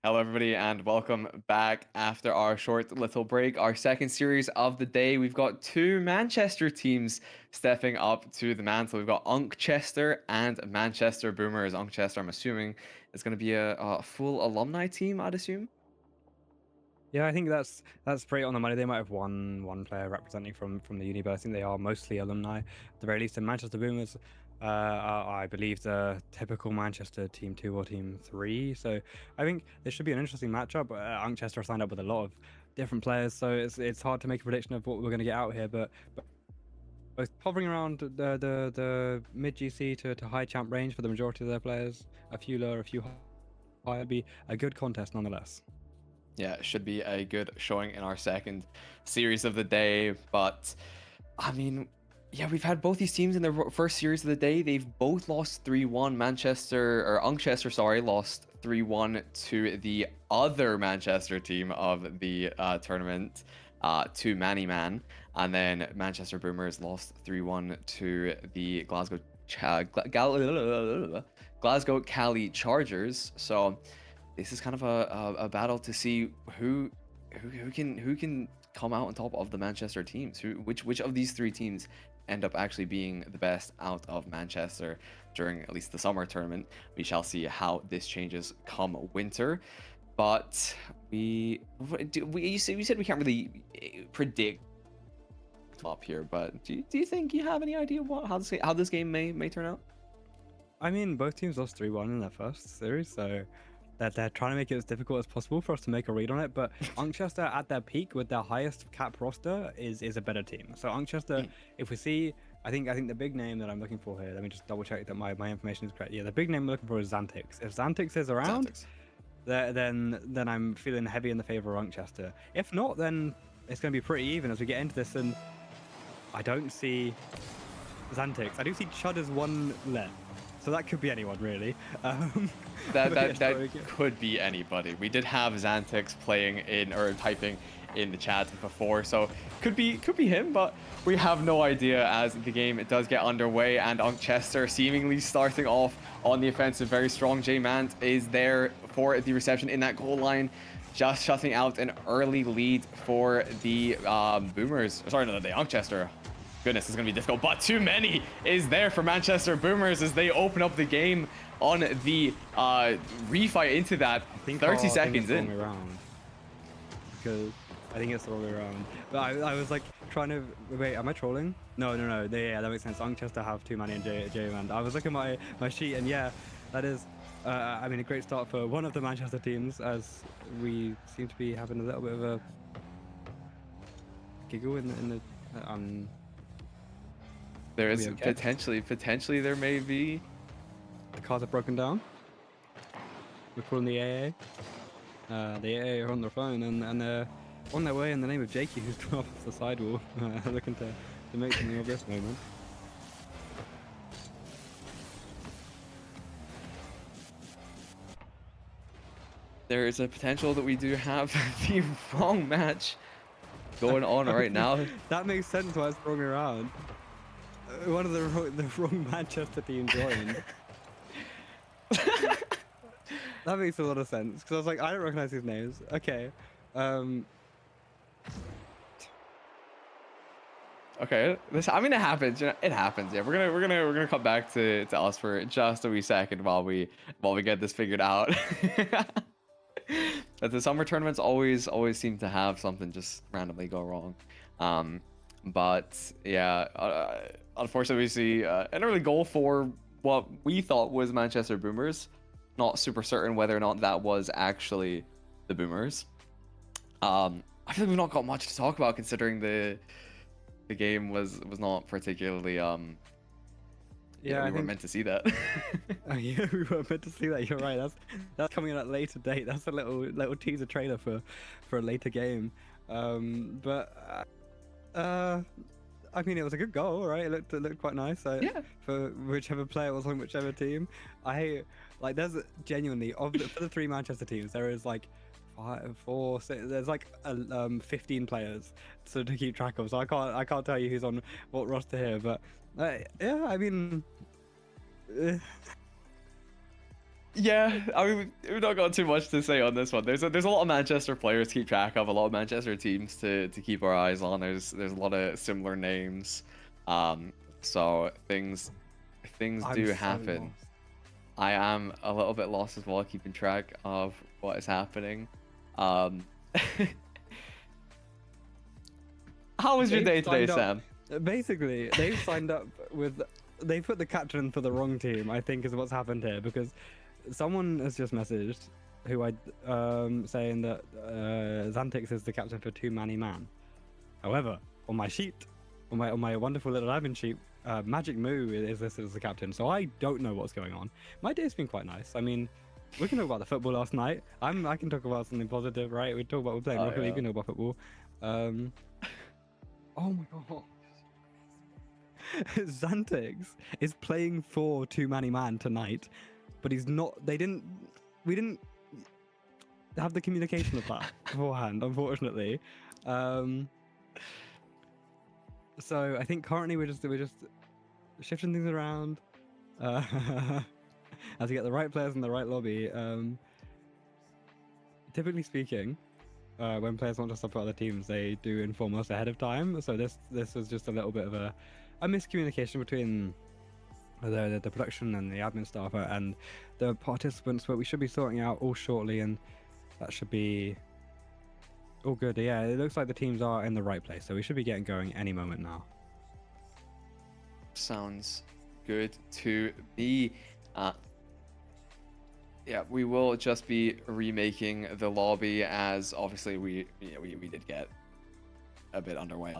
Hello, everybody, and welcome back after our short little break. Our second series of the day, we've got two Manchester teams stepping up to the mantle. We've got Uncchester and Manchester Boomers. Uncchester, I'm assuming, is going to be a full alumni team, I'd assume. Yeah, I think that's pretty on the money. They might have one player representing from the uni, but I think they are mostly alumni. At the very least, in Manchester Boomers, I believe the typical Manchester team 2 or team 3. So I think this should be an interesting matchup. Uncchester signed up with a lot of different players, so it's hard to make a prediction of what we're going to get out here. But both hovering around the mid GC to high champ range for the majority of their players, a few lower, a few higher, be a good contest nonetheless. Yeah, it should be a good showing in our second series of the day. But I mean, yeah, we've had both these teams in the first series of the day. They've both lost 3-1. Uncchester, sorry, lost 3-1 to the other Manchester team of the tournament, to Manny Man. And then Manchester Boomers lost 3-1 to the Glasgow Cali Chargers. So this is kind of a battle to see who can come out on top of the Manchester teams. Which of these three teams end up actually being the best out of Manchester during at least the summer tournament. We shall see how this changes come winter. But you said we can't really predict up here, but do you think you have any idea how this game may turn out? I mean, both teams lost 3-1 in their first series, so they're trying to make it as difficult as possible for us to make a read on it. But Uncchester at their peak with their highest cap roster is a better team. So Uncchester, if we see, I think the big name that I'm looking for here, let me just double check that my information is correct. Yeah, the big name I'm looking for is Xantix. If Xantix is around, Celtics. then I'm feeling heavy in the favor of Uncchester. If not, then it's going to be pretty even as we get into this. And I don't see Xantix. I do see Chud as one left. So that could be anyone, really. That could be anybody. We did have Xantix playing in or typing in the chat before, so could be him, but we have no idea as the game does get underway. And Uncchester seemingly starting off on the offensive, very strong. J-Mant is there for the reception in that goal line, just shutting out an early lead for the Boomers. Sorry, no, the Uncchester. Goodness, it's going to be difficult, but too many is there for Manchester Boomers as they open up the game on the refight into that 30 seconds in. Because I think it's the wrong way around. But I was like trying to wait. Am I trolling? No. Yeah, that makes sense. Uncchester have too many in J-Man. I was looking at my sheet, and yeah, that is. I mean, a great start for one of the Manchester teams, as we seem to be having a little bit of a giggle in the. There is potentially there may be. The cars are broken down. We're calling the AA. The AA are on their phone and they're on their way in the name of Jakey, who's come off the sidewall, looking to make something of this moment. There is a potential that we do have the wrong match going on right now. That makes sense why it's wrong around. One of the wrong Manchester team joined. That makes a lot of sense because I was like, I don't recognize these names. Okay. Okay, I mean, it happens. You know, it happens. Yeah, we're gonna come back to us for just a wee second while we get this figured out. But the summer tournaments always seem to have something just randomly go wrong. But yeah, unfortunately, we see an early goal for what we thought was Manchester Boomers. Not super certain whether or not that was actually the Boomers. I feel like we've not got much to talk about considering the game was not particularly yeah, we weren't meant to see that. Yeah, we weren't meant to see that. You're right. That's coming at a later date. That's a little teaser trailer for a later game. I mean, it was a good goal, right? It looked quite nice. Yeah. For whichever player was on whichever team. There's genuinely for the three Manchester teams, there is like 5, 4, 6, there's like 15 players to keep track of. So I can't tell you who's on what roster here, but yeah, I mean. Yeah, I mean, we've not got too much to say on this one. There's a lot of Manchester players to keep track of, a lot of Manchester teams to keep our eyes on. There's a lot of similar names, so things I'm do so happen. lost. I am a little bit lost as well, keeping track of what is happening. Um, how was your day today, Sam? Basically, they've signed up with. They put the captain for the wrong team, I think, is what's happened here, because someone has just messaged who saying that Xantix is the captain for Two Manny Man. However, on my sheet, on my wonderful little admin sheet, Magic Moo is listed as the captain, so I don't know what's going on. My day's been quite nice. I mean, we can talk about the football last night. I can talk about something positive, right? We're playing Rocket League, we can talk about football. Oh my god. Xantix is playing for Two Manny Man tonight, but he's not. We didn't have the communication of that beforehand, unfortunately. So I think currently we're just shifting things around as we get the right players in the right lobby. Typically speaking, when players want to support other teams, they do inform us ahead of time. So this was just a little bit of a miscommunication between the production and the admin staff and the participants, but we should be sorting out all shortly, and that should be all good. Yeah, it looks like the teams are in the right place, so we should be getting going any moment now. Sounds good to me. Yeah, we will just be remaking the lobby, as obviously we did get a bit underway.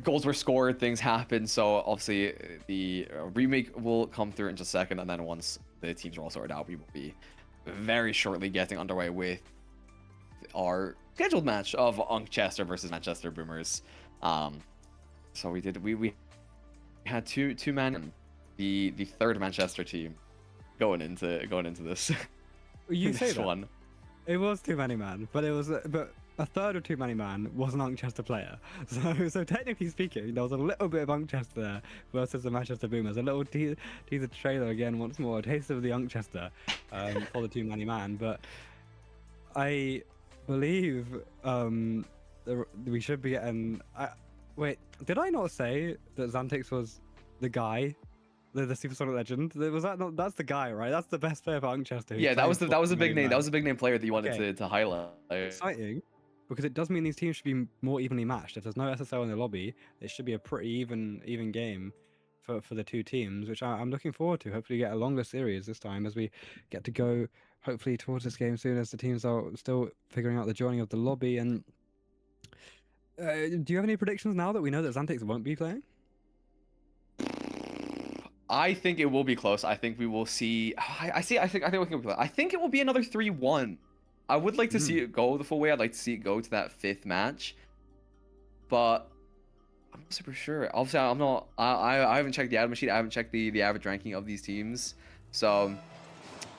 Goals were scored, things happened, so obviously the remake will come through in just a second, and then once the teams are all sorted out, we will be very shortly getting underway with our scheduled match of Uncchester versus Manchester Boomers. So we had two men, the third Manchester team going into this. You say that one. It was Two Manny Man, but a third of Two Manny Man was an Uncchester player. So technically speaking, there was a little bit of Uncchester there versus the Manchester Boomers. A little teaser trailer again, once more, a taste of the Uncchester for the Two Manny Man. But I believe we should be getting. Wait, did I not say that Xantix was the guy? The Supersonic Legend. Was that not? That's the guy, right? That's the best player for Uncchester. Yeah, that was a big name. That was a big name player that you wanted to highlight. Exciting, because it does mean these teams should be more evenly matched. If there's no SSL in the lobby, it should be a pretty even game for the two teams, which I'm looking forward to. Hopefully, get a longer series this time as we get to go hopefully towards this game soon, as the teams are still figuring out the joining of the lobby. And do you have any predictions now that we know that Xantix won't be playing? I think it will be close. I think we will see. I think we can be close. I think it will be another 3-1. I would like to see it go the full way. I'd like to see it go to that 5th match, but I'm not super sure. Obviously, I'm not. I haven't checked the admin sheet. I haven't checked the average ranking of these teams, so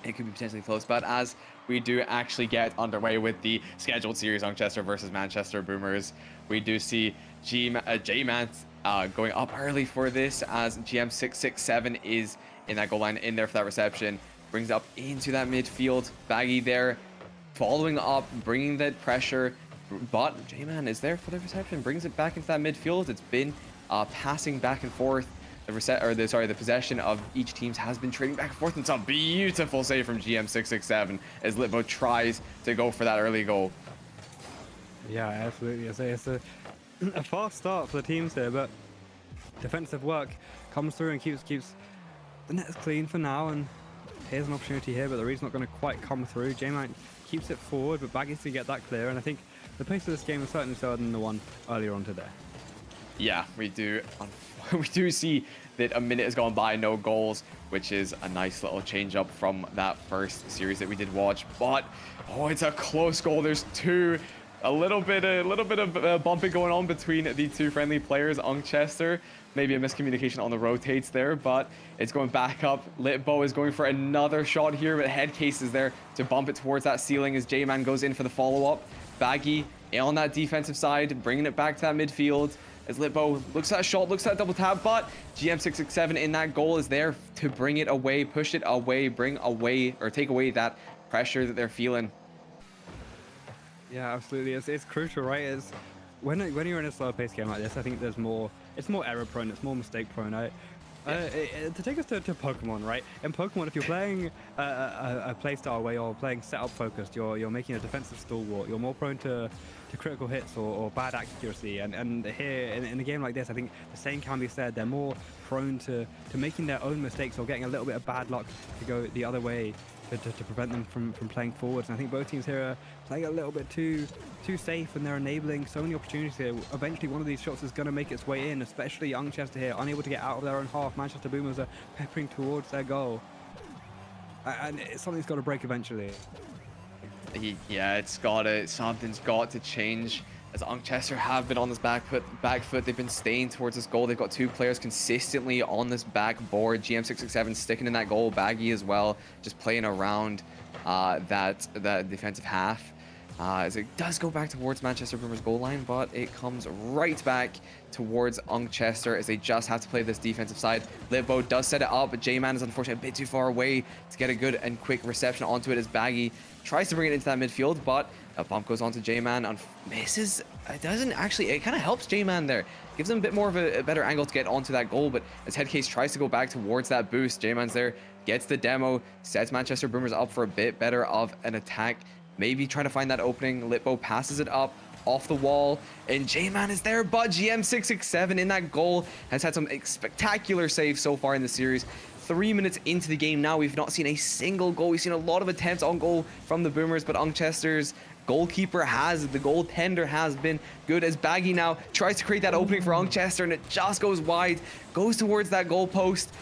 it could be potentially close. But as we do actually get underway with the scheduled series, Uncchester versus Manchester Boomers, we do see J-Man going up early for this, as GM667 is in that goal line, in there for that reception, brings it up into that midfield. Baggy there following up, bringing that pressure, but J-Man is there for the reception, brings it back into that midfield. It's been passing back and forth. The possession of each team has been trading back and forth. And it's a beautiful save from GM667 as Litbo tries to go for that early goal. Yeah, absolutely. It's a fast start for the teams here, but defensive work comes through and keeps the nets clean for now. And here's an opportunity here, but the read's not going to quite come through. J-Man keeps it forward, but Baggy's to get that clear. And I think the pace of this game is certainly slower than the one earlier on today. Yeah, we do see that a minute has gone by, no goals, which is a nice little change up from that first series that we did watch. But oh, it's a close goal. There's a little bit of bumping going on between the two friendly players. Uncchester, maybe a miscommunication on the rotates there, but it's going back up. Litbo is going for another shot here, but Headcase is there to bump it towards that ceiling as J-Man goes in for the follow-up. Baggy on that defensive side, bringing it back to that midfield. as Litbo looks at that shot, looks at that double tap, but GM667 in that goal is there to bring it away, push it away, bring away, or take away that pressure that they're feeling. Yeah, absolutely. It's crucial, right? It's when you're in a slower paced game like this, I think it's more error prone, it's more mistake prone. To take us to Pokemon, right? In Pokemon, if you're playing a playstyle where you're playing setup focused, you're making a defensive stalwart, you're more prone to critical hits or bad accuracy. And here in a game like this, I think the same can be said. They're more prone to making their own mistakes or getting a little bit of bad luck to go the other way to prevent them from playing forwards. And I think both teams here are playing a little bit too safe, and they're enabling so many opportunities here. Eventually one of these shots is going to make its way in, especially Uncchester here, unable to get out of their own half. Manchester Boomers are peppering towards their goal. And something's got to break eventually. Yeah, something's got to change, as Uncchester have been on this back foot. They've been staying towards this goal. They've got two players consistently on this backboard. GM667 sticking in that goal. Baggy as well, just playing around that defensive half. As it does go back towards Manchester Boomers goal line, but it comes right back towards Uncchester as they just have to play this defensive side. Litbo does set it up, but J-Man is unfortunately a bit too far away to get a good and quick reception onto it as Baggy tries to bring it into that midfield, but a bump goes onto J-Man and misses. It doesn't actually, it kind of helps J-Man there. Gives him a bit more of a better angle to get onto that goal, but as Headcase tries to go back towards that boost, J-Man's there, gets the demo, sets Manchester Boomers up for a bit better of an attack. Maybe trying to find that opening. Litbo passes it up off the wall, and J-Man is there, but GM667 in that goal has had some spectacular saves so far in the series. 3 minutes into the game now, we've not seen a single goal. We've seen a lot of attempts on goal from the Boomers, but Unchester's goaltender has been good, as Baggy now tries to create that opening for Uncchester, and it just goes wide, goes towards that goal post,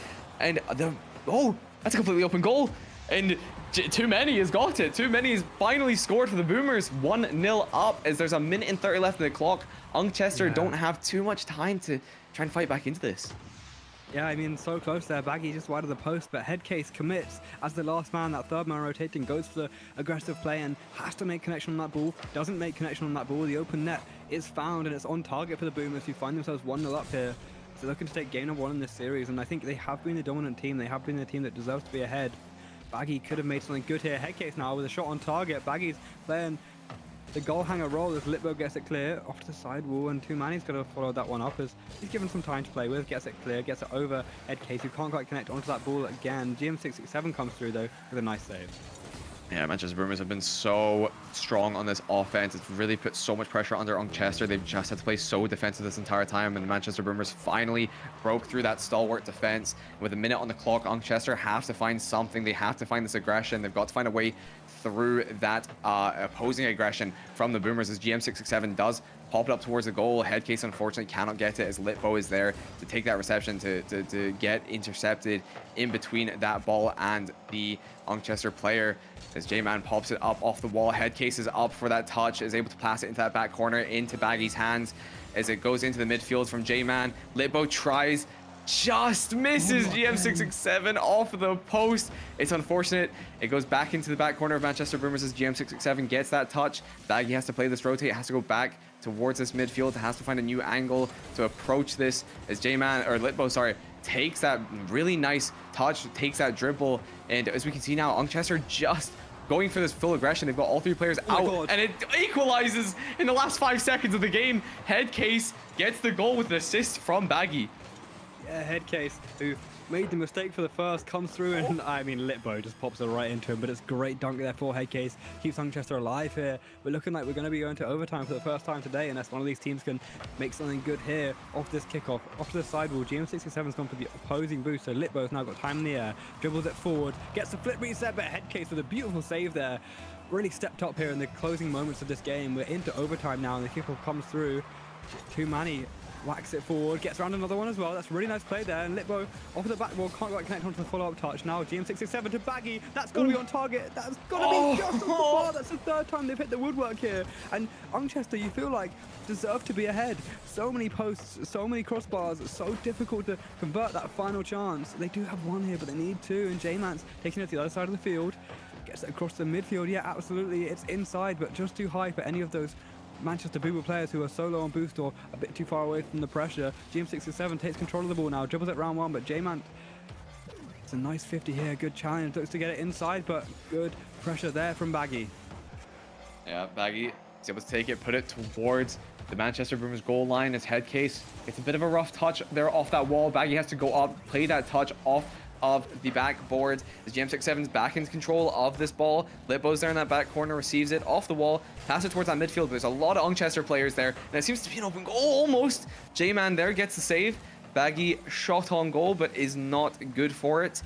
and that's a completely open goal, and Too Many has got it. Too Many has finally scored for the Boomers. 1-0 up as there's a minute and 30 left in the clock. Uncchester don't have too much time to try and fight back into this. Yeah, I mean, so close there. Baggy just wide of the post, but Headcase commits as the last man, that third man rotating, goes for the aggressive play and has to make connection on that ball. Doesn't make connection on that ball. The open net is found and it's on target for the Boomers, who find themselves 1-0 up here. So looking to take game number 1 in this series, and I think they have been the dominant team. They have been the team that deserves to be ahead. Baggy could have made something good here. Headcase now with a shot on target. Baggy's playing the goal hanger roll as Litbo gets it clear off to the side wall, and Too Many's got to follow that one up as he's given some time to play with. Gets it clear, gets it over Headcase, who can't quite connect onto that ball again. GM667 comes through though with a nice save. Yeah, Manchester Boomers have been so strong on this offense. It's really put so much pressure under Uncchester. They've just had to play so defensive this entire time, and the Manchester Boomers finally broke through that stalwart defense. With a minute on the clock, Uncchester have to find something. They have to find this aggression. They've got to find a way through that opposing aggression from the Boomers, as GM667 does pop it up towards the goal. Headcase unfortunately cannot get it, as Litbo is there to take that reception to get intercepted in between that ball and the Uncchester player. As J-Man pops it up off the wall, Headcase is up for that touch, is able to pass it into that back corner into Baggy's hands as it goes into the midfield from J-Man. Litbo tries, just misses GM667 off the post. It's unfortunate. It goes back into the back corner of Manchester Boomers as GM667 gets that touch. Baggy has to play this rotate, has to go back towards this midfield, has to find a new angle to approach this as Litbo takes that really nice touch, takes that dribble, and as we can see now, Uncchester just going for this full aggression. They've got all 3 players out, and it equalizes in the last 5 seconds of the game. Headcase gets the goal with an assist from Baggy. Yeah, Headcase, who made the mistake for the first, comes through, and I mean, Litbo just pops it right into him, but it's great dunk there for Headcase. Keeps Uncchester alive here. We're looking like we're going to be going to overtime for the first time today, unless one of these teams can make something good here off this kickoff. Off to the sidewall, GM667's gone for the opposing boost, so Litbo's now got time in the air, dribbles it forward, gets the flip reset, but Headcase with a beautiful save there. Really stepped up here in the closing moments of this game. We're into overtime now, and the kickoff comes through. Too Many whacks it forward, gets around another one as well. That's a really nice play there, and Litbo off of the back wall, can't quite connect onto the follow-up touch. Now GM667 to Baggy, that's got to be on target, that's got to be just off the bar. That's the 3rd time they've hit the woodwork here, and Uncchester, you feel like, deserve to be ahead. So many posts, so many crossbars, it's so difficult to convert that final chance. They do have one here, but they need 2, and J-Man's taking it to the other side of the field, gets it across the midfield. Yeah, absolutely, it's inside, but just too high for any of those Manchester Boomer players who are solo on boost or a bit too far away from the pressure. GM667 takes control of the ball now, dribbles it round one, but J-Man, it's a nice 50 here, good challenge, looks to get it inside, but good pressure there from Baggy. Yeah, Baggy is able to take it, put it towards the Manchester Boomers goal line. His head case, it's a bit of a rough touch there off that wall. Baggy has to go up, play that touch off of the backboards. As GM67's back in control of this ball. Litbo's there in that back corner, receives it off the wall, pass it towards that midfield. There's a lot of Uncchester players there, and it seems to be an open goal almost. J-Man there gets the save. Baggy shot on goal, but is not good for it.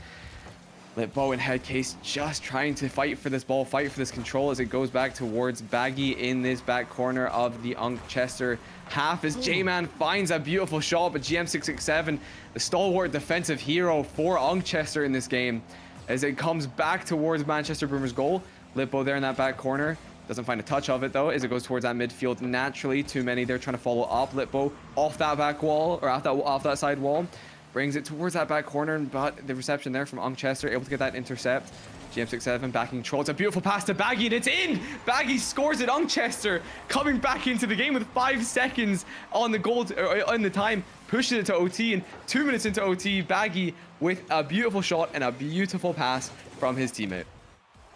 Litbo and Headcase just trying to fight for this ball, fight for this control as it goes back towards Baggy in this back corner of the Uncchester half as J-Man finds a beautiful shot, but GM667, the stalwart defensive hero for Uncchester in this game, as it comes back towards Manchester Boomers goal. Litbo there in that back corner. Doesn't find a touch of it though, as it goes towards that midfield. Naturally, too many there trying to follow up. Litbo off that back wall, or off that side wall. Brings it towards that back corner, but the reception there from Uncchester, able to get that intercept. GM67 back in control. It's a beautiful pass to Baggy, and it's in! Baggy scores it. Uncchester coming back into the game with 5 seconds on the goal, on the time, pushes it to OT, and 2 minutes into OT, Baggy with a beautiful shot and a beautiful pass from his teammate.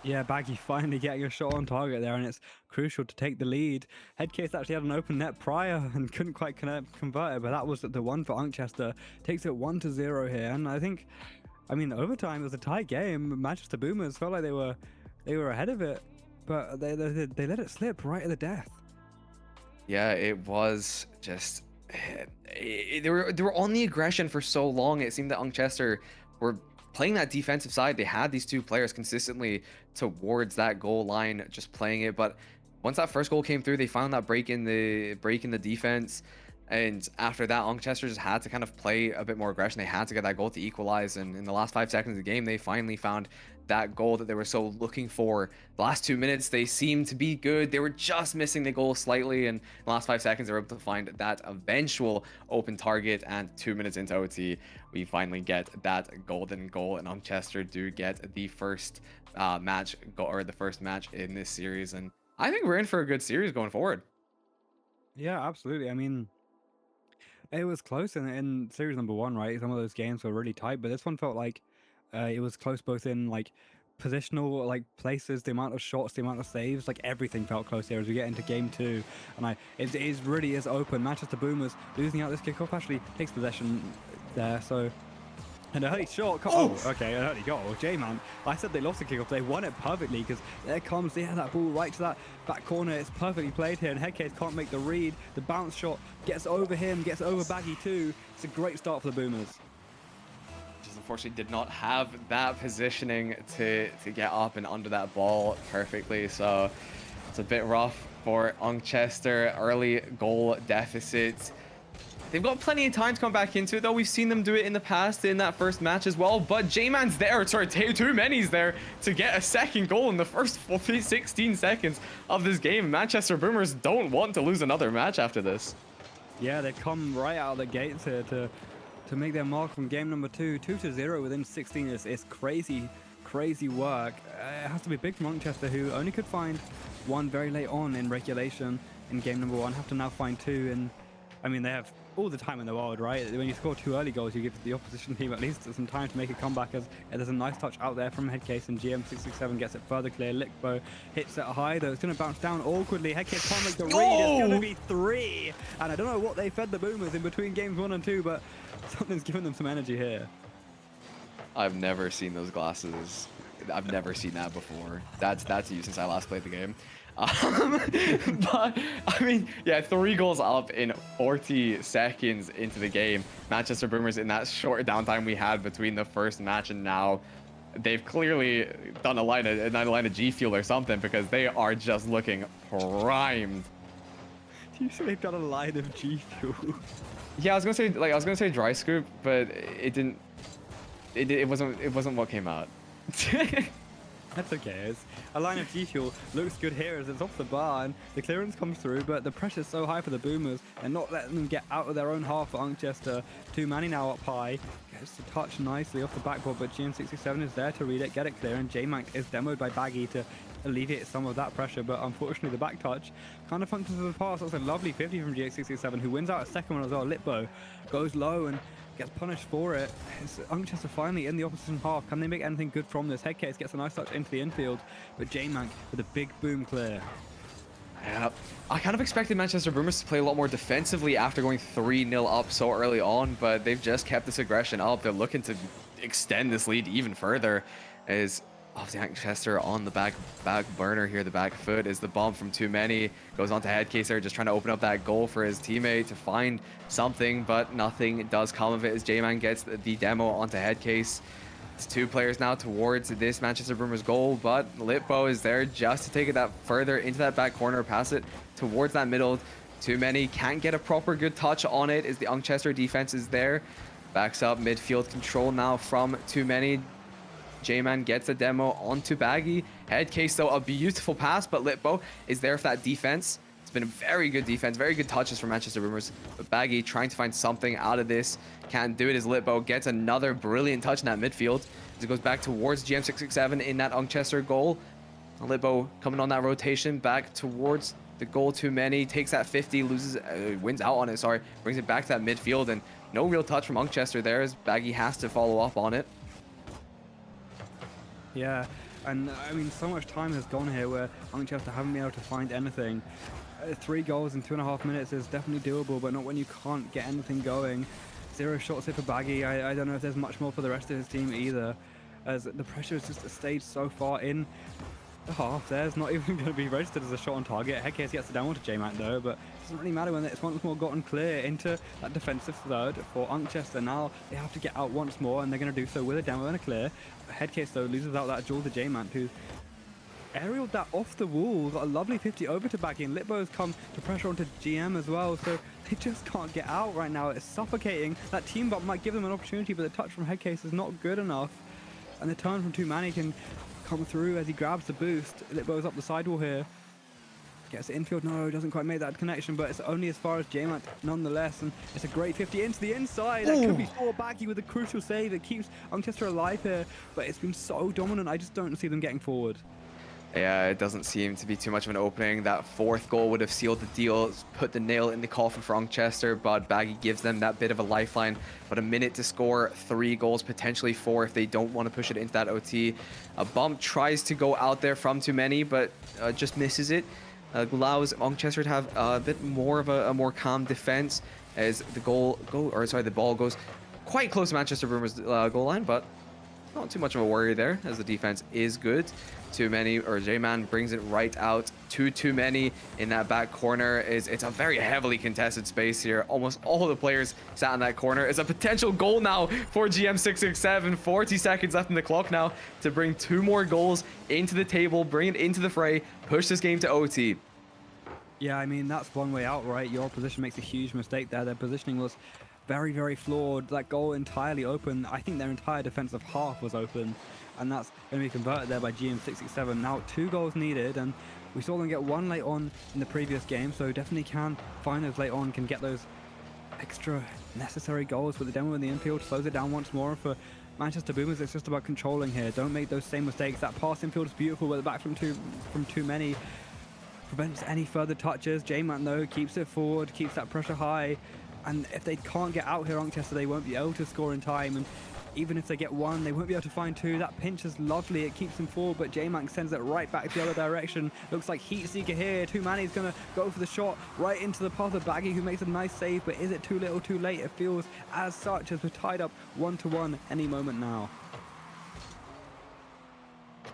Yeah, Baggy finally getting a shot on target there, and it's crucial to take the lead. Headcase actually had an open net prior and couldn't quite convert it, but that was the one for Uncchester. Takes it 1-0 here, and I think, I mean, overtime was a tight game. Manchester Boomers felt like they were ahead of it, but they let it slip right at the death. Yeah, it was just they were on the aggression for so long. It seemed that Uncchester were playing that defensive side. They had these 2 players consistently towards that goal line, just playing it. But once that first goal came through, they found that break in the defense. And after that, Uncchester just had to kind of play a bit more aggression. They had to get that goal to equalize. And in the last 5 seconds of the game, they finally found that goal that they were so looking for. The last 2 minutes, they seemed to be good. They were just missing the goal slightly. And in the last 5 seconds, they were able to find that eventual open target. And 2 minutes into OT, we finally get that golden goal. And Uncchester do get the first match in this series. And I think we're in for a good series going forward. Yeah, absolutely. I mean, it was close in series number 1, right? Some of those games were really tight, but this one felt like it was close both in like positional like places, the amount of shots, the amount of saves, like everything felt close here as we get into game 2. And it really is open. Manchester Boomers losing out this kickoff actually takes possession there, so. And a early shot. Oh, okay, an early goal. J-Man, I said they lost the kickoff. They won it perfectly because there comes that ball right to that back corner. It's perfectly played here, and Headcase can't make the read. The bounce shot gets over him, gets over Baggy too. It's a great start for the Boomers. Just unfortunately did not have that positioning to get up and under that ball perfectly. So it's a bit rough for Uncchester. Early goal deficit. They've got plenty of time to come back into it, though. We've seen them do it in the past in that first match as well. But J-Man's there, sorry, Too Many's there to get a second goal in the first 16 seconds of this game. Manchester Boomers don't want to lose another match after this. Yeah, they've come right out of the gates here to make their mark from game number 2. 2-0 within 16 is crazy work. It has to be big from Uncchester, who only could find 1 very late on in regulation in game number 1. Have to now find 2, and I mean, they have all the time in the world, right? When you score 2 early goals, you give the opposition team at least some time to make a comeback, as there's a nice touch out there from Headcase, and GM667 gets it further clear. Lickbo hits it high, though it's going to bounce down awkwardly. Headcase can't make the read. It's going to be 3. And I don't know what they fed the Boomers in between games 1 and 2, but something's giving them some energy here. I've never seen those glasses. I've never seen that before. That's you since I last played the game. But I mean, yeah, 3 goals up in 40 seconds into the game. Manchester Boomers, in that short downtime we had between the first match and now, they've clearly done a line of G Fuel or something, because they are just looking primed. Do you say they've done a line of G Fuel? Yeah, I was gonna say dry scoop, but it didn't. It wasn't what came out. That's okay. It's a line of G Fuel looks good here as it's off the bar and the clearance comes through, but the pressure's so high for the Boomers and not letting them get out of their own half for Uncchester. 2 Manny now up high. Gets to touch nicely off the backboard, but GM67 is there to read it, get it clear, and J-Mank is demoed by Baggy to alleviate some of that pressure, but unfortunately the back touch kind of functions as a pass. That's a lovely 50 from GX67, who wins out a second one as well. Litbo goes low and gets punished for it. It's Uncchester finally in the opposition half. Can they make anything good from this? Headcase gets a nice touch into the infield, but J-Mank with a big boom clear. Yeah, I kind of expected Manchester Boomers to play a lot more defensively after going 3-0 up so early on, but they've just kept this aggression up. They're looking to extend this lead even further. Is obviously Uncchester on the back burner here. The back foot is the bomb from Too Many. Goes on to Headcaser, just trying to open up that goal for his teammate to find something, but nothing does come of it as J-Man gets the demo onto Headcase. It's 2 players now towards this Manchester Boomers goal, but Litbo is there just to take it that further into that back corner, pass it towards that middle. Too Many can't get a proper good touch on it as the Uncchester defense is there. Backs up midfield control now from Too Many. J-Man gets a demo onto Baggy. Headcase though, a beautiful pass, but Litbo is there for that defense. It's been a very good defense, very good touches from Manchester Boomers, but Baggy trying to find something out of this. Can't do it as Litbo gets another brilliant touch in that midfield as it goes back towards GM667 in that Uncchester goal. Litbo coming on that rotation back towards the goal. Too Many takes that 50, loses, wins out on it, sorry, brings it back to that midfield, and no real touch from Uncchester there as Baggy has to follow up on it. Yeah, and I mean, so much time has gone here where Uncchester haven't been able to find anything. 3 goals in 2.5 minutes is definitely doable, but not when you can't get anything going. 0 shots here for Baggy. I don't know if there's much more for the rest of his team either, as the pressure is just stayed so far in the half. There's not even going to be registered as a shot on target. Headcase gets the downward to J-Mac though, but it doesn't really matter when it's once more gotten clear into that defensive third for Uncchester. Now they have to get out once more, and they're going to do so with a demo and a clear. Headcase though loses out that duel to J-Man, who aerialed that off the wall. Got a lovely 50 over to Baggy, and Litbo's come to pressure onto GM as well, so they just can't get out right now. It's suffocating. That team bump might give them an opportunity, but the touch from Headcase is not good enough, and the turn from Too Many can come through as he grabs the boost. Litbo's up the sidewall here. Gets the infield, no, doesn't quite make that connection, but it's only as far as J-Mac nonetheless, and it's a great 50 into the inside. That could be for Baggy with a crucial save. It keeps Uncchester alive here, but it's been so dominant, I just don't see them getting forward. Yeah, it doesn't seem to be too much of an opening. That 4th goal would have sealed the deal, put the nail in the coffin for Uncchester, but Baggy gives them that bit of a lifeline. But a minute to score 3 goals, potentially 4 if they don't want to push it into that OT. A bump tries to go out there from Too Many, but just misses it. Allows Uncchester to have a bit more of a more calm defense as the the ball goes quite close to Manchester Boomers goal line, but not too much of a worry there as the defense is good. Too Many, or J-Man brings it right out to Too Many in that back corner. It's a very heavily contested space here. Almost all the players sat in that corner. It's a potential goal now for GM667. 40 seconds left in the clock now to bring 2 more goals into the table, bring it into the fray, push this game to OT. Yeah, I mean, that's one way out, right? Your opposition makes a huge mistake there. Their positioning was very, very flawed. That goal entirely open. I think their entire defensive half was open, and that's going to be converted there by GM667. Now 2 goals needed, and we saw them get 1 late on in the previous game, so definitely can find those late on, can get those extra necessary goals. But the demo in the infield slows it down once more. For Manchester Boomers, it's just about controlling here. Don't make those same mistakes. That pass infield is beautiful, but the back from Too Many prevents any further touches. J-Man though keeps it forward, keeps that pressure high, and if they can't get out here, Uncchester, they won't be able to score in time, and even if they get 1, they won't be able to find 2. That pinch is lovely, it keeps them forward, but J-Man sends it right back the other direction. Looks like Heat Seeker here. Too Many's gonna go for the shot right into the path of Baggy, who makes a nice save, but is it too little too late? It feels as such, as we're tied up 1-1 any moment now.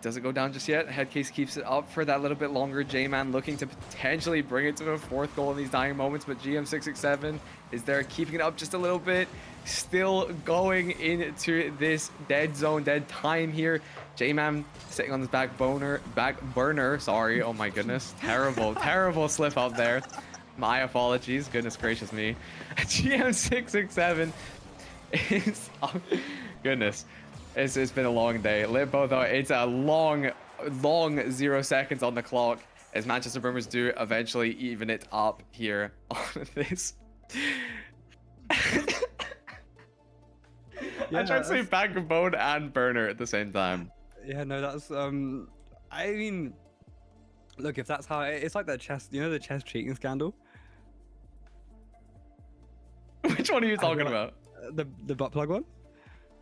Doesn't go down just yet. Headcase keeps it up for that little bit longer. J-Man looking to potentially bring it to a 4th goal in these dying moments, but GM667 is there keeping it up just a little bit. Still going into this dead zone, dead time here. J-Man sitting on his back burner, sorry. Oh my goodness. Terrible slip up there. My apologies. Goodness gracious me. GM667 is... Oh, goodness. It's been a long day. Limbo though, it's a long 0 seconds on the clock as Manchester Boomers do eventually even it up here on this. Yeah, I tried to say backbone and burner at the same time. yeah, no, that's I mean, look, if that's how it's like that chess, you know, the chess cheating scandal. Which one are you I feel talking like- about? The butt plug one.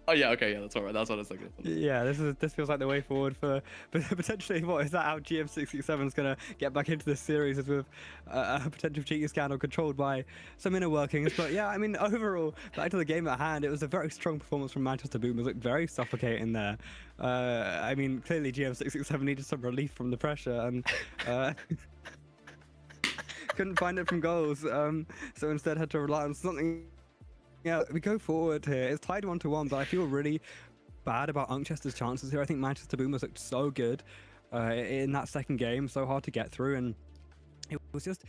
Oh yeah, okay, yeah, that's what I was thinking. Yeah, this feels like the way forward for potentially. What is that? How GM667 is gonna get back into this series, is with a potential cheating scandal controlled by some inner workings. But yeah, I mean, overall, back to the game at hand, it was a very strong performance from Manchester Boomers. Looked very suffocating there. I mean, clearly GM667 needed some relief from the pressure and couldn't find it from goals. So instead had to rely on something. Yeah, we go forward here. It's tied 1-1, but I feel really bad about Unchester's chances here. I think Manchester Boomers looked so good in that second game, so hard to get through, and it was just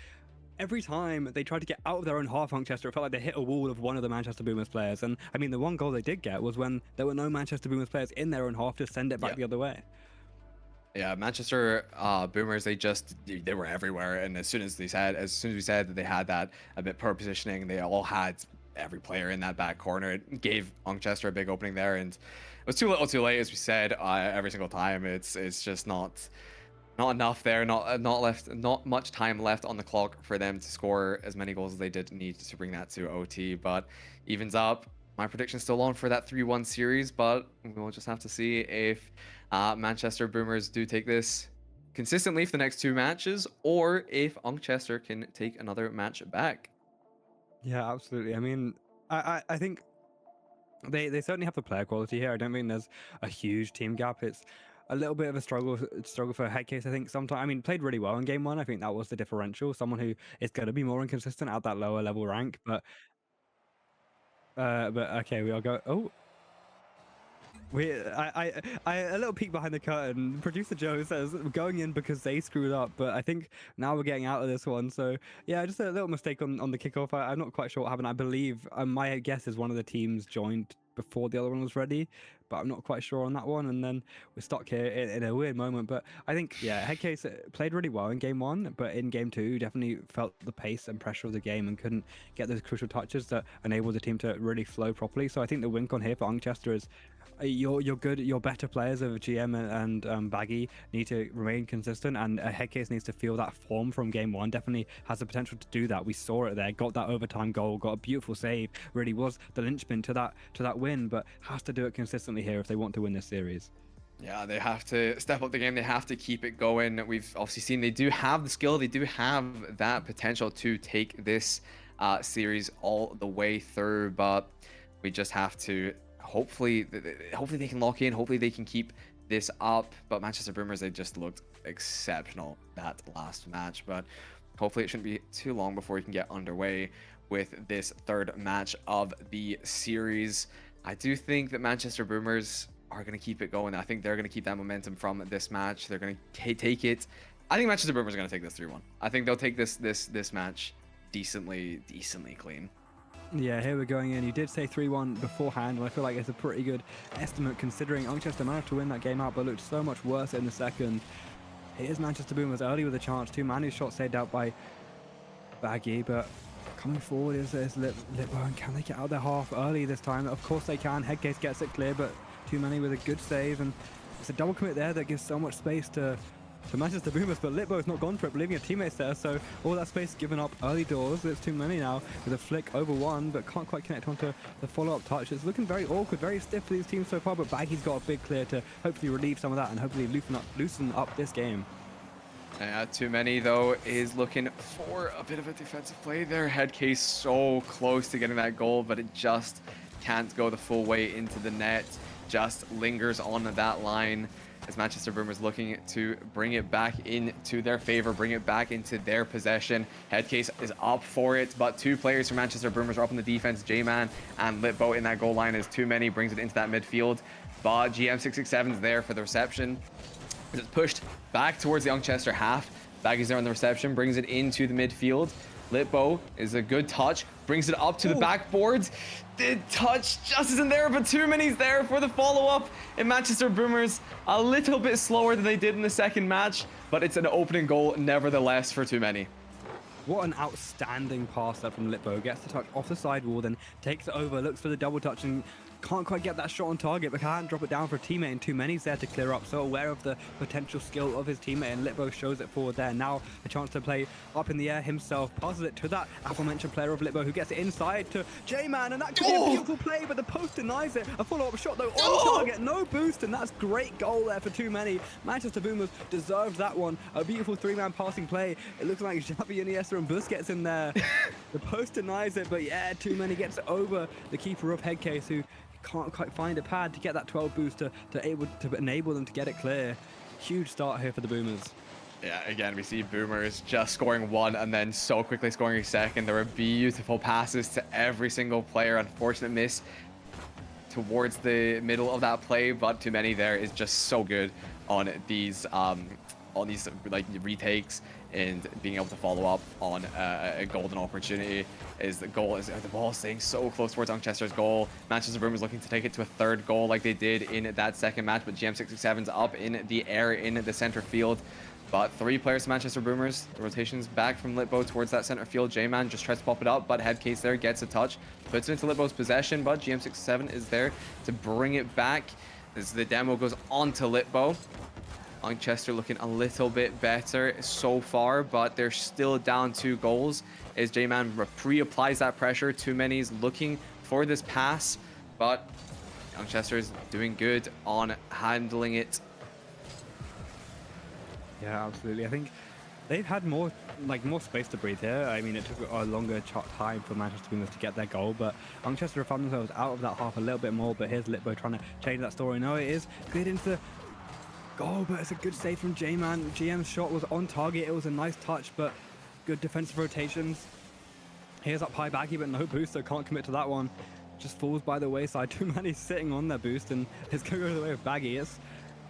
every time they tried to get out of their own half, Uncchester, it felt like they hit a wall of one of the Manchester Boomers players. And I mean, the one goal they did get was when there were no Manchester Boomers players in their own half to send it back the other way. Yeah, Manchester Boomers, they were everywhere, and as soon as we said that they had that a bit poor positioning, they all had every player in that back corner. It gave Uncchester a big opening there, and it was too little too late, as we said every single time. It's just not enough there, not much time left on the clock for them to score as many goals as they did need to bring that to OT. But evens up. My prediction's still on for that 3-1 series, but we'll just have to see if Manchester Boomers do take this consistently for the next 2 matches, or if Uncchester can take another match back. Yeah, absolutely. I mean, I think they certainly have the player quality here. I don't think there's a huge team gap. It's a little bit of a struggle for Headcase. I think sometimes, I mean, played really well in game 1. I think that was the differential. Someone who is going to be more inconsistent at that lower level rank. But okay, we all go. Oh. A little peek behind the curtain. Producer Joe says going in because they screwed up, but I think now we're getting out of this one. So yeah, just a little mistake on the kickoff. I'm not quite sure what happened. I believe my guess is one of the teams joined before the other one was ready, but I'm not quite sure on that one. And then we're stuck here in a weird moment. But I think, yeah, Headcase played really well in game 1, but in game 2 definitely felt the pace and pressure of the game and couldn't get those crucial touches that enabled the team to really flow properly. So I think the win con here for Uncchester is your better players of GM and Baggy need to remain consistent, and Headcase needs to feel that form from game 1. Definitely has the potential to do that. We saw it there, got that overtime goal, got a beautiful save, really was the linchpin to that win, but has to do it consistently here if they want to win this series. Yeah, they have to step up the game. They have to keep it going. We've obviously seen they do have the skill. They do have that potential to take this series all the way through, but we just have to hopefully they can lock in. Hopefully they can keep this up. But Manchester Boomers, they just looked exceptional that last match. But hopefully it shouldn't be too long before we can get underway with this 3rd match of the series. I do think that Manchester Boomers are going to keep it going. I think they're going to keep that momentum from this match. They're going to take it. I think Manchester Boomers are going to take this 3-1. I think they'll take this match decently clean. Yeah, here we're going in. You did say 3-1 beforehand, and I feel like it's a pretty good estimate considering Uncchester managed to win that game out, but looked so much worse in the second. Here's Manchester Boomers early with a chance. 2 man whose shot saved out by Baggy, but coming forward is Litbo, and can they get out their half early this time? Of course they can. Headcase gets it clear, but too many with a good save, and it's a double commit there that gives so much space to Manchester Boomers, but Litbo's not gone for it, leaving her teammates there, so all that space given up early doors. It's too many now with a flick over one, but can't quite connect onto the follow-up touch. It's looking very awkward, very stiff for these teams so far, but Baggy's got a big clear to hopefully relieve some of that and hopefully loosen up this game. Too many though is looking for a bit of a defensive play there. Headcase so close to getting that goal, but it just can't go the full way into the net. Just lingers on that line as Manchester Boomers looking to bring it back into their favor, bring it back into their possession. Headcase is up for it, but 2 players from Manchester Boomers are up in the defense. J-Man and Litbo in that goal line is too many, brings it into that midfield. But GM667 is there for the reception. It's pushed back towards the Uncchester half. Baggy's there on the reception, brings it into the midfield. Litbo is a good touch, brings it up to the backboards. The touch just isn't there, but too many's there for the follow-up. And Manchester Boomers a little bit slower than they did in the second match, but it's an opening goal nevertheless for too many. What an outstanding pass there from Litbo. Gets the touch off the sidewall, then takes it over, looks for the double touch, and can't quite get that shot on target, but can't drop it down for a teammate, and too many's there to clear up. So aware of the potential skill of his teammate, and Litbo shows it forward there. Now a chance to play up in the air himself, passes it to that aforementioned player of Litbo, who gets it inside to J-Man, and that could be a beautiful play, but the post denies it. A follow-up shot though on target, no boost, and that's great goal there for too many. Manchester Boomers deserved that one. A beautiful three-man passing play. It looks like Xavi, Iniesta, and Busquets in there. The post denies it, but yeah, too many gets it over the keeper of Headcase, who can't quite find a pad to get that 12 boost to enable them to get it clear. Huge start here for the Boomers. Yeah, again, we see Boomers just scoring one and then so quickly scoring a second. There were beautiful passes to every single player. Unfortunate miss towards the middle of that play, but too many there is just so good on these like retakes and being able to follow up on a golden opportunity. The ball staying so close towards Uncchester's goal. Manchester Boomers looking to take it to a third goal like they did in that second match, but GM667's up in the air in the center field. But 3 players to Manchester Boomers. The rotation's back from Litbo towards that center field. J-Man just tries to pop it up, but Headcase there gets a touch, puts it into Litbo's possession, but GM67 is there to bring it back. As the demo goes on to Litbo. Uncchester looking a little bit better so far, but they're still down 2 goals as J-Man pre-applies that pressure. Too many's looking for this pass, but Uncchester is doing good on handling it. Yeah, absolutely. I think they've had more space to breathe here. I mean, it took a longer time for Manchester Boomers to get their goal, but Uncchester have found themselves out of that half a little bit more. But here's Litbo trying to change that story. No, it is good into the goal, but it's a good save from J-Man. GM's shot was on target. It was a nice touch, but good defensive rotations. Here's up high Baggy, but no boost, so can't commit to that one. Just falls by the wayside. Too many sitting on their boost, and it's going to go the way of Baggy.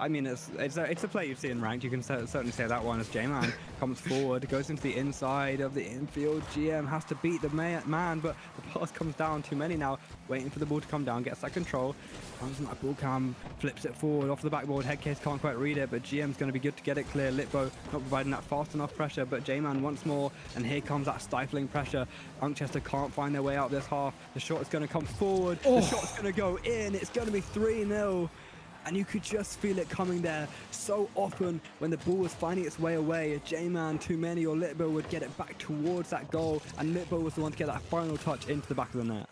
I mean, it's a play you see in ranked. You can certainly say that one as J-Man comes forward, goes into the inside of the infield. GM has to beat the man, but the pass comes down. Too many now, waiting for the ball to come down, gets that control. Comes in that ball cam, flips it forward off the backboard. Headcase can't quite read it, but GM's going to be good to get it clear. Litbo not providing that fast enough pressure, but J-Man once more, and here comes that stifling pressure. Uncchester can't find their way out this half. The shot is going to come forward. The shot's going to go in. It's going to be 3-0. And you could just feel it coming there so often when the ball was finding its way away. J-Man, too many, or Litbo would get it back towards that goal, and Litbo was the one to get that final touch into the back of the net.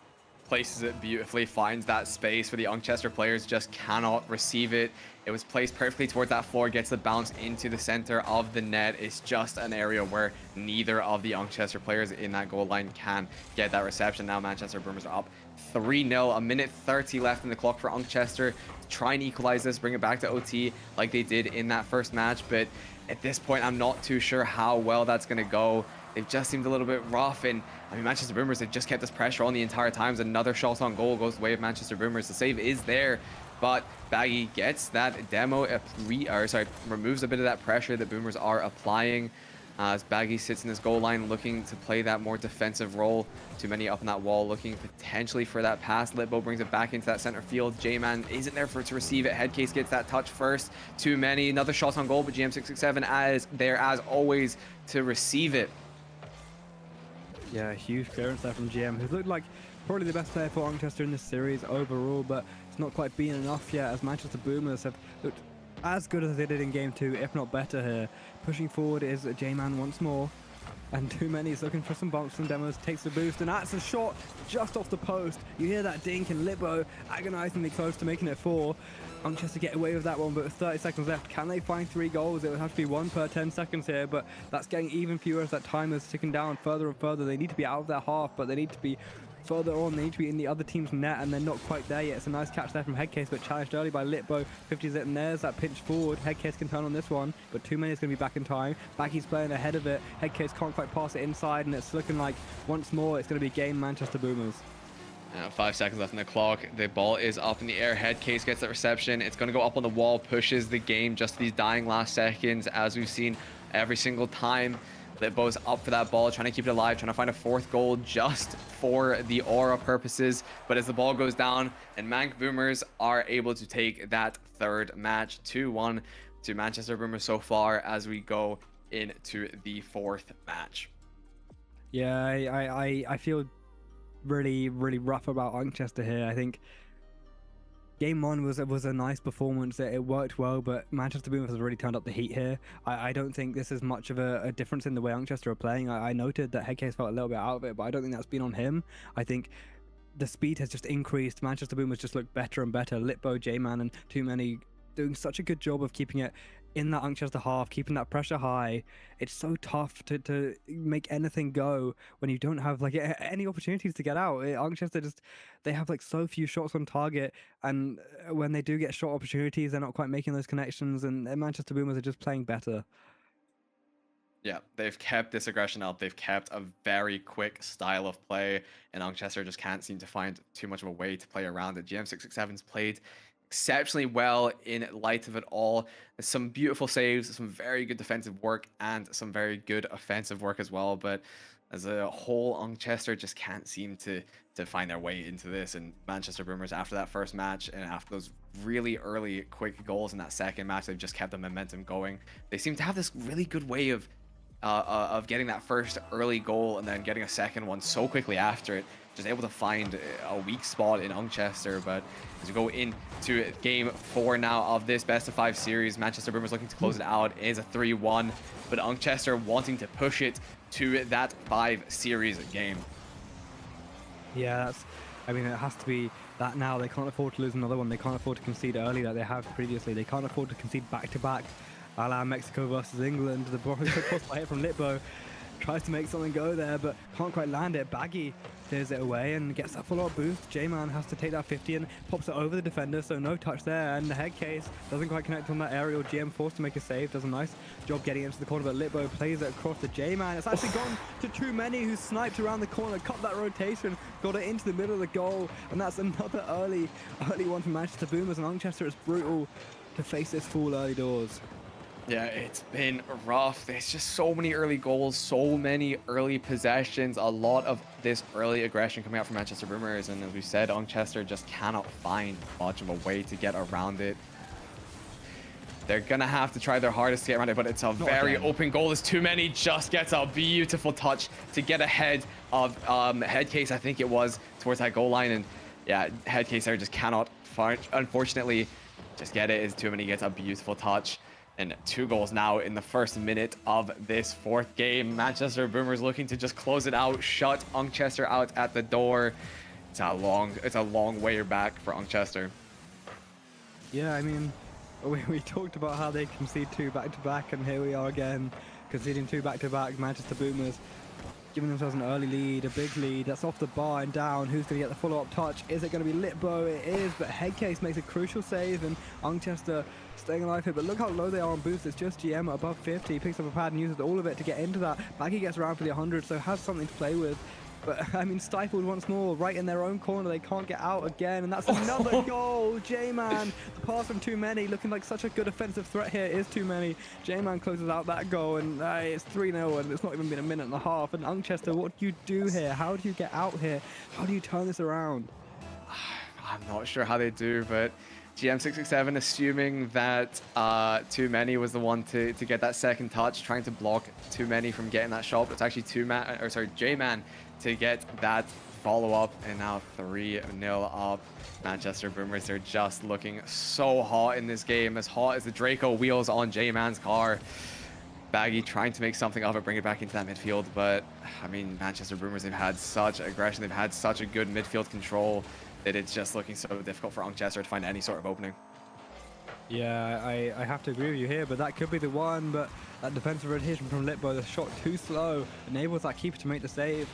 Places it beautifully, finds that space where the Uncchester players just cannot receive it. It was placed perfectly towards that floor, gets the bounce into the center of the net. It's just an area where neither of the Uncchester players in that goal line can get that reception. Now Manchester Boomers are up 3-0, a minute 30 left in the clock for Uncchester. Try and equalize this, bring it back to OT like they did in that first match, but at this point I'm not too sure how well that's going to go. They've just seemed a little bit rough, and I mean, Manchester Boomers, they've just kept this pressure on the entire time. Another shot on goal goes the way of Manchester Boomers. The save is there, but Baggy gets that demo, removes a bit of that pressure that Boomers are applying. As Baggy sits in his goal line looking to play that more defensive role. Too many up on that wall looking potentially for that pass. Litbo brings it back into that center field. J-Man isn't there to receive it. Headcase gets that touch first. Too many. Another shot on goal, but GM667 is there as always to receive it. Yeah, huge clearance there from GM, who's looked like probably the best player for Uncchester in this series overall, but it's not quite been enough yet, as Manchester Boomers have looked as good as they did in game 2, if not better here. Pushing forward is J-Man once more, and too many is looking for some bumps and demos, takes the boost, and that's a shot just off the post. You hear that dink, and Litbo agonizingly close to making it 4. Uncchester get away with that one, but with 30 seconds left, can they find 3 goals? It would have to be 1 per 10 seconds here, but that's getting even fewer as that time is ticking down further and further. They need to be out of their half, but they need to be further on. They need to be in the other team's net, and they're not quite there yet. It's a nice catch there from Headcase, but challenged early by Litbo. 50's it, and there's that pinch forward. Headcase can turn on this one, but too many is going to be back in time. Baggy's playing ahead of it. Headcase can't quite pass it inside, and it's looking like once more it's going to be game Manchester Boomers. 5 seconds left in the clock. The ball is up in the air. Headcase gets that reception. It's going to go up on the wall, pushes the game just these dying last seconds, as we've seen every single time. Litbo's up for that ball, trying to keep it alive, trying to find a fourth goal just for the aura purposes. But as the ball goes down, and Manc Boomers are able to take that third match, 2-1 to Manchester Boomers so far as we go into the fourth match. Yeah, I feel really rough about Uncchester here. I think Game 1 was a nice performance. It worked well, but Manchester Boomers has really turned up the heat here. I don't think this is much of a difference in the way Uncchester are playing. I noted that Headcase felt a little bit out of it, but I don't think that's been on him. I think the speed has just increased. Manchester Boomers just look better and better. Litbo, J-Man, and Too Many doing such a good job of keeping it in that Uncchester half, keeping that pressure high. It's so tough to make anything go when you don't have like any opportunities to get out. Uncchester just, they have like so few shots on target, and when they do get shot opportunities, they're not quite making those connections, and Manchester Boomers are just playing better. Yeah, they've kept this aggression up. They've kept a very quick style of play, and Uncchester just can't seem to find too much of a way to play around it. GM667's played exceptionally well in light of it all. There's some beautiful saves, some very good defensive work, and some very good offensive work as well. But as a whole, Uncchester just can't seem to find their way into this. And Manchester Boomers, after that first match and after those really early quick goals in that second match, they've just kept the momentum going. They seem to have this really good way of getting that first early goal and then getting a second one so quickly after it, just able to find a weak spot in Uncchester. But as we go into game 4 now of this best of 5 series, Manchester Boomers looking to close it out. It is a 3-1, but Uncchester wanting to push it to that 5 series game. Yeah, I mean, it has to be that now. They can't afford to lose another one. They can't afford to concede early like they have previously. They can't afford to concede back-to-back. A la Mexico versus England. The ball crossed by hit from Litbo. Tries to make something go there, but can't quite land it. Baggy clears it away and gets that follow-up boost. J-Man has to take that 50 and pops it over the defender, so no touch there. And the Headcase doesn't quite connect on that aerial. GM forced to make a save. Does a nice job getting into the corner, but Litbo plays it across to J-Man. It's actually gone to Too Many, who sniped around the corner, cut that rotation, got it into the middle of the goal. And that's another early one for Manchester Boomers. And Uncchester, it's brutal to face this full early doors. Yeah, it's been rough. There's just so many early goals, so many early possessions, a lot of this early aggression coming out from Manchester Boomers. And as we said, Uncchester just cannot find much of a way to get around it. They're going to have to try their hardest to get around it, but it's a very open goal. There's Too Many, just gets a beautiful touch to get ahead of Headcase, I think it was, towards that goal line. And yeah, Headcase there just cannot, unfortunately, just get it as Too Many gets a beautiful touch. And 2 goals now in the first minute of this 4th game. Manchester Boomers looking to just close it out, shut Uncchester out at the door. It's a long way back for Uncchester. Yeah, I mean, we talked about how they concede 2 back-to-back, and here we are again, conceding 2 back-to-back. Manchester Boomers giving themselves an early lead, a big lead. That's off the bar and down. Who's going to get the follow-up touch? Is it going to be Litbo? It is, but Headcase makes a crucial save, and Uncchester staying alive here. But look how low they are on boost. It's just GM above 50. He picks up a pad and uses all of it to get into that. Baggy gets around for the 100, so has something to play with. But, I mean, stifled once more, right in their own corner. They can't get out again, and that's another goal. J-Man, the pass from Too Many, looking like such a good offensive threat here is Too Many. J-Man closes out that goal, and it's 3-0, and it's not even been a minute and a half. And Uncchester, what do you do here? How do you get out here? How do you turn this around? I'm not sure how they do, but GM667 assuming that Too Many was the one to get that second touch, trying to block Too Many from getting that shot, but it's actually J-Man to get that follow-up, and now 3-0 up. Manchester Boomers, they're just looking so hot in this game, as hot as the Draco wheels on J-Man's car. Baggy trying to make something of it, bring it back into that midfield, but I mean, Manchester Boomers, they've had such aggression, they've had such a good midfield control that it's just looking so difficult for Uncchester to find any sort of opening. Yeah, I have to agree with you here, but that could be the one. But that defensive rotation from Litbo, the shot too slow, enables that keeper to make the save.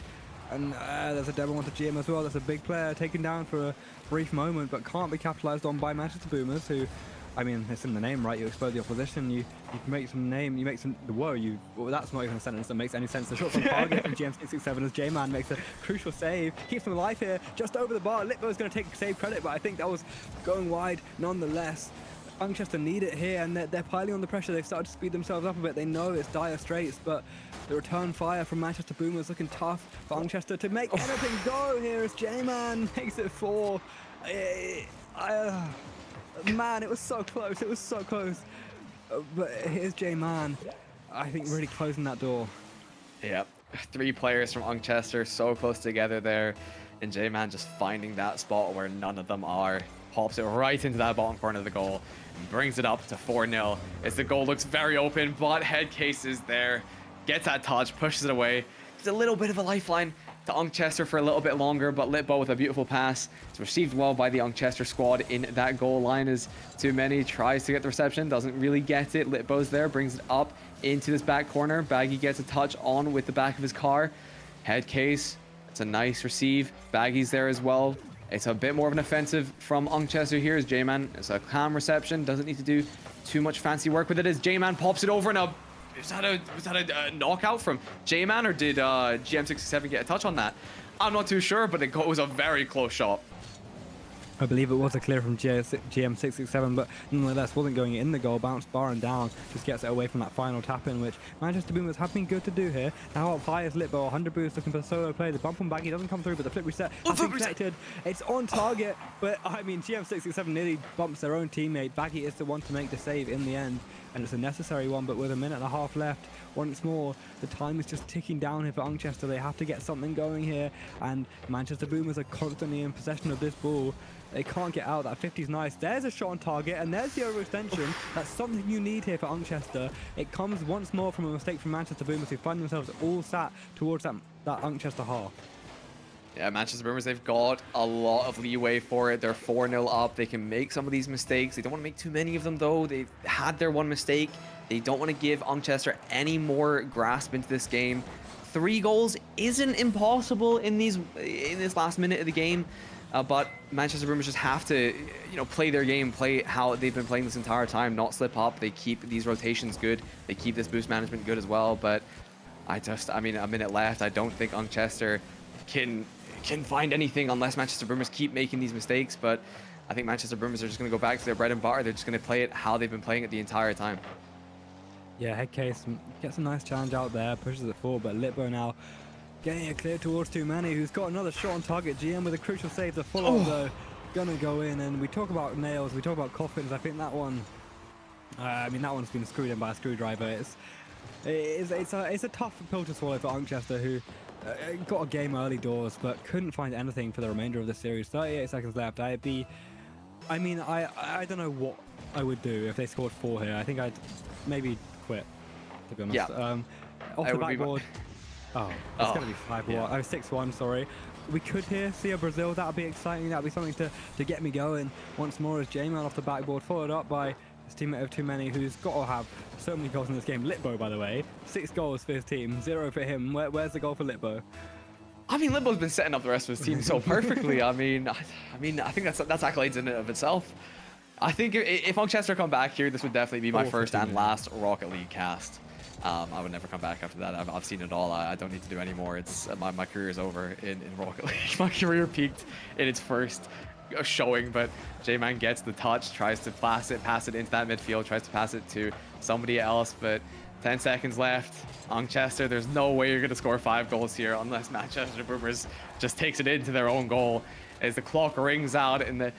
And there's a demo onto GM as well. That's a big player taken down for a brief moment, but can't be capitalized on by Manchester Boomers, who, I mean, it's in the name, right? You expose the opposition, you make some name, you make some, well, that's not even a sentence that makes any sense. The shot from target from GM667 as J-Man makes a crucial save, keeps them alive here, just over the bar. Litbo's going to take save credit, but I think that was going wide nonetheless. Uncchester need it here, and they're piling on the pressure. They've started to speed themselves up a bit. They know it's dire straits, but the return fire from Manchester Boomers looking tough for Uncchester to make anything go here as J-Man makes it 4. Man, it was so close. It was so close. But here's J-Man, I think, really closing that door. Yeah, 3 players from Uncchester so close together there, and J-Man just finding that spot where none of them are. Pops it right into that bottom corner of the goal and brings it up to 4-0 as the goal looks very open, but Headcase is there, gets that touch, pushes it away. It's a little bit of a lifeline to Uncchester for a little bit longer, but Litbo with a beautiful pass. It's received well by the Uncchester squad in that goal line as Too Many tries to get the reception, doesn't really get it. Litbo's there, brings it up into this back corner. Baggy gets a touch on with the back of his car. Headcase, it's a nice receive. Baggy's there as well. It's a bit more of an offensive from Uncchester here as J-Man. It's a calm reception, doesn't need to do too much fancy work with it as J-Man pops it over and was that a knockout from J-Man, or did GM67 get a touch on that? I'm not too sure, but it was a very close shot. I believe it was a clear from GM667, but nonetheless wasn't going in the goal. Bounced bar and down, just gets it away from that final tap-in, which Manchester Boomers have been good to do here. Now up high is Litbo, 100 boost looking for the solo play. The bump on Baggy doesn't come through, but the flip reset has been connected. It's on target, but I mean, GM667 nearly bumps their own teammate. Baggy is the one to make the save in the end, and it's a necessary one, but with a minute and a half left, once more, the time is just ticking down here for Uncchester. They have to get something going here, and Manchester Boomers are constantly in possession of this ball. They can't get out. That 50's nice. There's a shot on target, and there's the overextension. That's something you need here for Uncchester. It comes once more from a mistake from Manchester Boomers, who find themselves all sat towards that Uncchester half. Yeah, Manchester Boomers, they've got a lot of leeway for it. They're 4-0 up. They can make some of these mistakes. They don't want to make too many of them, though. They've had their one mistake. They don't want to give Uncchester any more grasp into this game. 3 goals isn't impossible in this last minute of the game. But Manchester Boomers just have to, play their game, play how they've been playing this entire time, not slip up. They keep these rotations good. They keep this boost management good as well. But a minute left. I don't think Uncchester can find anything unless Manchester Boomers keep making these mistakes. But I think Manchester Boomers are just going to go back to their bread and butter. They're just going to play it how they've been playing it the entire time. Yeah, Headcase gets a nice challenge out there, pushes it forward, but Litbo now getting it clear towards Too Many, who's got another shot on target. GM with a crucial save. The follow-up, though, gonna go in. And we talk about nails, we talk about coffins. I think that one, that one's been screwed in by a screwdriver. It's a tough pill to swallow for Uncchester, who got a game early doors, but couldn't find anything for the remainder of the series. 38 seconds left. I don't know what I would do if they scored 4 here. I think I'd maybe quit, to be honest. Yeah. Off the backboard. Oh, it's going to be 5-1. Yeah. Oh, 6-1, sorry. We could here see a Brazil. That would be exciting. That would be something to get me going. Once more as J-Man off the backboard, followed up by his teammate of Too Many, who's got to have so many goals in this game. Litbo, by the way. 6 goals for his team, 0 for him. Where's the goal for Litbo? Litbo's been setting up the rest of his team so perfectly. I think that's accolades in and of itself. I think if Uncchester come back here, this would definitely be my first and last Rocket League cast. I would never come back after that. I've seen it all. I don't need to do any more. It's my career is over in Rocket League. My career peaked in its first showing, but J-Man gets the touch, tries to pass it into that midfield, tries to pass it to somebody else, but 10 seconds left. Uncchester, there's no way you're going to score 5 goals here unless Manchester Boomers just takes it into their own goal. As the clock rings out and the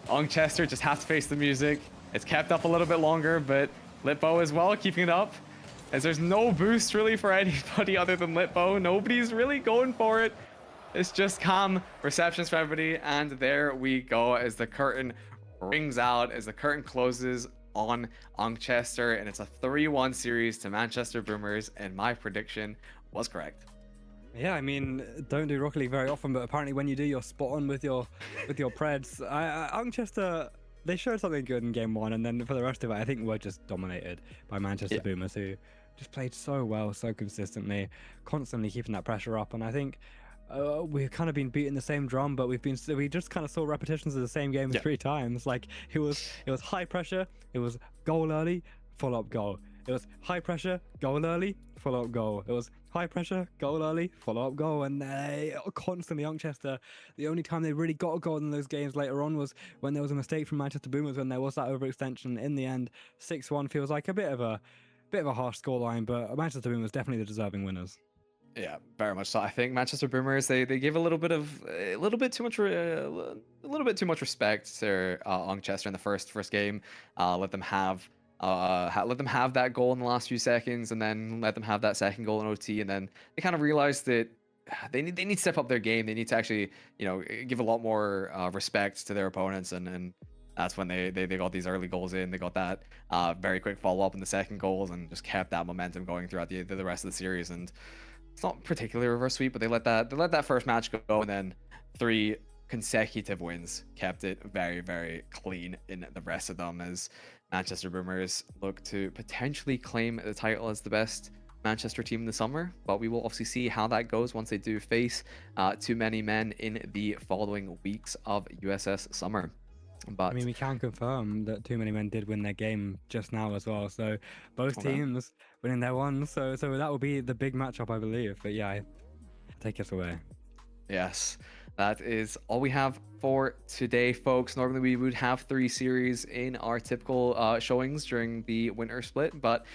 Uncchester just has to face the music. It's kept up a little bit longer, but Litbo as well, keeping it up. As there's no boost really for anybody other than Litbo. Nobody's really going for it. It's just calm receptions for everybody. And there we go as the curtain rings out, as the curtain closes on Uncchester. And it's a 3-1 series to Manchester Boomers. And my prediction was correct. Yeah, don't do Rocket League very often, but apparently when you do, you're spot on with your Preds. Uncchester, they showed something good in game 1, and then for the rest of it, I think we're just dominated by Manchester Boomers, who just played so well, so consistently, constantly keeping that pressure up. And I think we've kind of been beating the same drum, but we just kind of saw repetitions of the same game 3 times. Like it was high pressure, it was goal early, follow-up goal. It was high pressure, goal early, follow up goal. It was high pressure, goal early, follow up goal, and they constantly Uncchester. The only time they really got a goal in those games later on was when there was a mistake from Manchester Boomers when there was that overextension. In the end, 6-1 feels like a bit of a harsh scoreline, but Manchester Boomers definitely the deserving winners. Yeah, very much so. I think Manchester Boomers they give a little bit too much respect to Uncchester in the first game. Let them have let them have that goal in the last few seconds, and then let them have that second goal in OT, and then they kind of realized that they need to step up their game. They need to actually give a lot more respect to their opponents, and that's when they got these early goals in. They got that very quick follow up in the second goals, and just kept that momentum going throughout the rest of the series. And it's not particularly reverse sweep, but they let that first match go, and then 3 consecutive wins kept it very, very clean in the rest of them, as Manchester Boomers look to potentially claim the title as the best Manchester team in the summer. But we will obviously see how that goes once they do face too many men in the following weeks of USS Summer. But I mean, we can confirm that Too Many Men did win their game just now as well. So both Okay. teams winning their one. So that will be the big matchup, I believe. But yeah, take us away. Yes, that is all we have for today, folks. Normally we would have 3 series in our typical showings during the winter split, but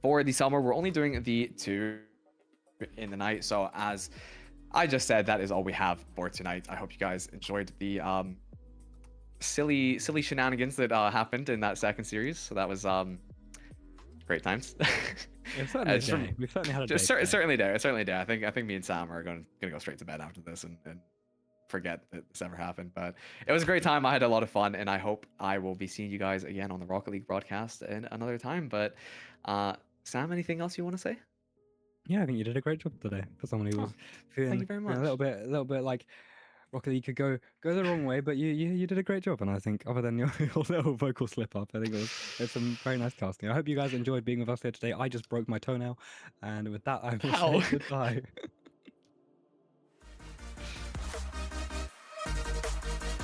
for the summer we're only doing the 2 in the night. So as I just said, that is all we have for tonight. I hope you guys enjoyed the silly shenanigans that happened in that second series. So that was great times. It's certainly a day. We've certainly had a day. Certainly day. I think me and Sam are gonna go straight to bed after this and forget that this ever happened. But it was a great time. I had a lot of fun, and I hope I will be seeing you guys again on the Rocket League broadcast in another time. But Sam, anything else you want to say? Yeah, I think you did a great job today for someone who was feeling Thank you very much. a little bit like Rocket League could go the wrong way, but you did a great job. And I think other than your little vocal slip up, I think it's some very nice casting. I hope you guys enjoyed being with us here today. I just broke my toenail, and with that, I will Ow. say goodbye.